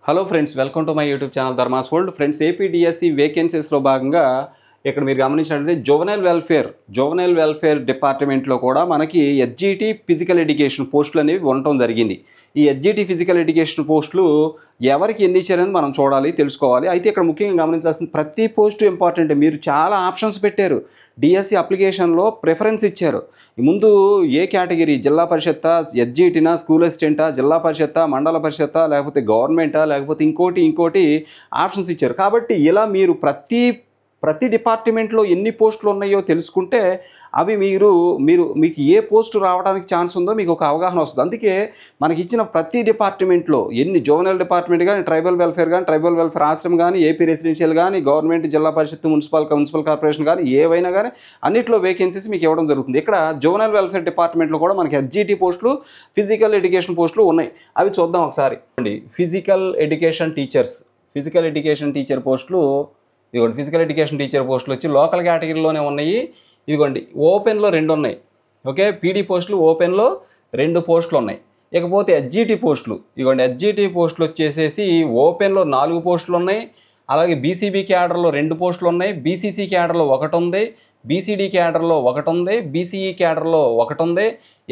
Hello friends, welcome to my YouTube channel Dharmas world. Friends, APDSC వేకెన్సీస్లో భాగంగా ఇక్కడ మీరు గమనించినట్లయితే జోవెనైల్ వెల్ఫేర్ డిపార్ట్మెంట్లో కూడా మనకి ఎస్జిటి ఫిజికల్ ఎడ్యుకేషన్ పోస్టులు అనేవి ఉండటం జరిగింది. ఈ ఎస్జిటి ఫిజికల్ ఎడ్యుకేషన్ పోస్టులు ఎవరికి ఎన్ని ఇచ్చారని మనం చూడాలి, తెలుసుకోవాలి. అయితే ఇక్కడ ముఖ్యంగా గమనించాల్సిన ప్రతి పోస్టు ఇంపార్టెంట్. మీరు చాలా ఆప్షన్స్ పెట్టారు. డిఎస్సి అప్లికేషన్లో ప్రిఫరెన్స్ ఇచ్చారు. ముందు ఏ కేటగిరీ, జిల్లా పరిషత్తా, ఎస్జిటినా, స్కూల్ అసిస్టెంటా, జిల్లా పరిషత్తా, మండల పరిషత్తా, లేకపోతే గవర్నమెంటా, లేకపోతే ఇంకోటి ఆప్షన్స్ ఇచ్చారు. కాబట్టి ఇలా మీరు ప్రతి డిపార్ట్మెంట్లో ఎన్ని పోస్టులు ఉన్నాయో తెలుసుకుంటే అవి మీకు ఏ పోస్టు రావడానికి ఛాన్స్ ఉందో మీకు ఒక అవగాహన వస్తుంది. అందుకే మనకి ఇచ్చిన ప్రతి డిపార్ట్మెంట్లో ఎన్ని జోవెనైల్ డిపార్ట్మెంట్ కానీ, ట్రైబల్ వెల్ఫేర్ ఆశ్రమం కానీ, ఏపీ రెసిడెన్షియల్ కానీ, గవర్నమెంట్, జిల్లా పరిషత్, మున్సిపల్ కార్పొరేషన్ కానీ ఏవైనా కానీ అన్నింటిలో వేకెన్సీస్ మీకు ఇవ్వడం జరుగుతుంది. ఇక్కడ జోవెనైల్ వెల్ఫేర్ డిపార్ట్మెంట్లో కూడా మనకి ఎస్జిటి పోస్టులు, ఫిజికల్ ఎడ్యుకేషన్ పోస్టులు ఉన్నాయి. అవి చూద్దాం ఒకసారి. ఫిజికల్ ఎడ్యుకేషన్ టీచర్ పోస్టులు ఇదిగోండి. ఫిజికల్ ఎడ్యుకేషన్ టీచర్ పోస్టులు వచ్చి లోకల్ కేటగిరీలోనే ఉన్నాయి. ఇదిగోండి, ఓపెన్లో 2 ఉన్నాయి. ఓకే, పీడీ పోస్టులు ఓపెన్లో 2 పోస్టులు ఉన్నాయి. ఇకపోతే ఎస్జిటి పోస్టులు, ఇదిగోండి, ఎస్జిటి పోస్టులు వచ్చేసేసి ఓపెన్లో 4 పోస్టులు ఉన్నాయి. అలాగే బీసీబీ క్యాడర్లో 2 పోస్టులు ఉన్నాయి. బీసీసీ క్యాడర్లో 1 ఉంది. బీసీడీ క్యాడర్లో 1 ఉంది. బీసీఈ క్యాడర్లో 1 ఉంది.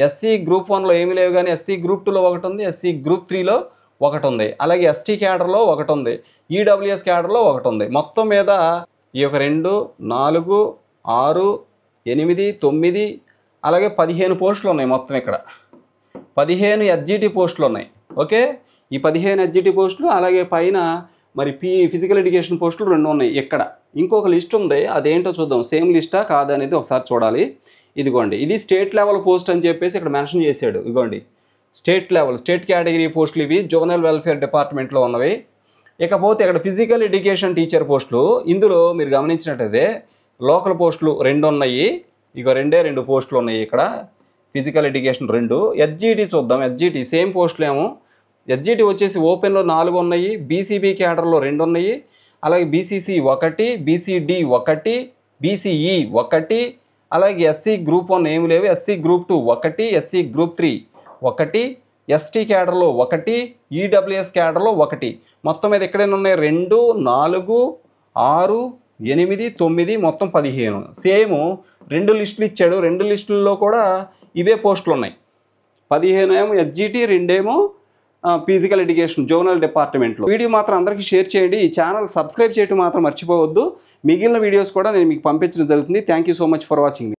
ఎస్సీ గ్రూప్ 1లో ఏమీ లేవు కానీ ఎస్సీ గ్రూప్ 2లో 1 ఉంది. ఎస్సీ గ్రూప్ 3లో 1 ఉంది. అలాగే ఎస్టీ క్యాడర్లో 1 ఉంది. ఈడబ్ల్యూఎస్ క్యాడర్లో 1 ఉంది. మొత్తం మీద ఈ యొక్క 2, 4, 6, 8, 9 అలాగే 15 పోస్టులు ఉన్నాయి. మొత్తం ఇక్కడ 15 ఎస్జిటి పోస్టులు ఉన్నాయి. ఓకే, ఈ 15 ఎస్జిటి పోస్టులు అలాగే పైన మరి ఫిజికల్ ఎడ్యుకేషన్ పోస్టులు 2 ఉన్నాయి. ఇక్కడ ఇంకొక లిస్ట్ ఉంది, అదేంటో చూద్దాం. సేమ్ లిస్టా కాదనేది ఒకసారి చూడాలి. ఇదిగోండి, ఇది స్టేట్ లెవెల్ పోస్ట్ అని చెప్పేసి ఇక్కడ మెన్షన్ చేశాడు. ఇదిగోండి, స్టేట్ కేటగిరీ పోస్టులు ఇవి జోవెనైల్ వెల్ఫేర్ డిపార్ట్మెంట్లో ఉన్నవి. ఇకపోతే ఇక్కడ ఫిజికల్ ఎడ్యుకేషన్ టీచర్ పోస్టులు, ఇందులో మీరు గమనించినట్టయితే లోకల్ పోస్టులు 2 ఉన్నాయి. ఇక 2 పోస్టులు ఉన్నాయి. ఇక్కడ ఫిజికల్ ఎడ్యుకేషన్ 2. ఎస్జిటి చూద్దాం. ఎస్జిటి సేమ్ పోస్టులు ఏమో. ఎస్జిటి వచ్చేసి ఓపెన్లో 4 ఉన్నాయి. బీసీబీ క్యాడర్లో 2 ఉన్నాయి. అలాగే బీసీసీ 1, బీసీడీ 1, బీసీఈ 1, అలాగే ఎస్సీ గ్రూప్ 1 ఏమి లేవు. SC group 2 1, SC group 3 1, ST క్యాడర్లో 1, ఈడబ్ల్యూఎస్ క్యాడర్లో 1. మొత్తం మీద ఎక్కడైనా ఉన్నాయి 2, 4, 6, 8, 9 మొత్తం 15. సేమ్ 2 లిస్టులు ఇచ్చాడు. 2 లిస్టుల్లో కూడా ఇవే పోస్టులు ఉన్నాయి. 15 ఏమో ఎస్జిటి, 2 ఏమో ఫిజికల్ ఎడ్యుకేషన్ జోవెనైల్ డిపార్ట్మెంట్లో. వీడియో మాత్రం అందరికీ షేర్ చేయండి. ఈ ఛానల్ సబ్స్క్రైబ్ చేయడం మాత్రం మర్చిపోవద్దు. మిగిలిన వీడియోస్ కూడా నేను మీకు పంపించడం జరుగుతుంది. Thank you so much for watching.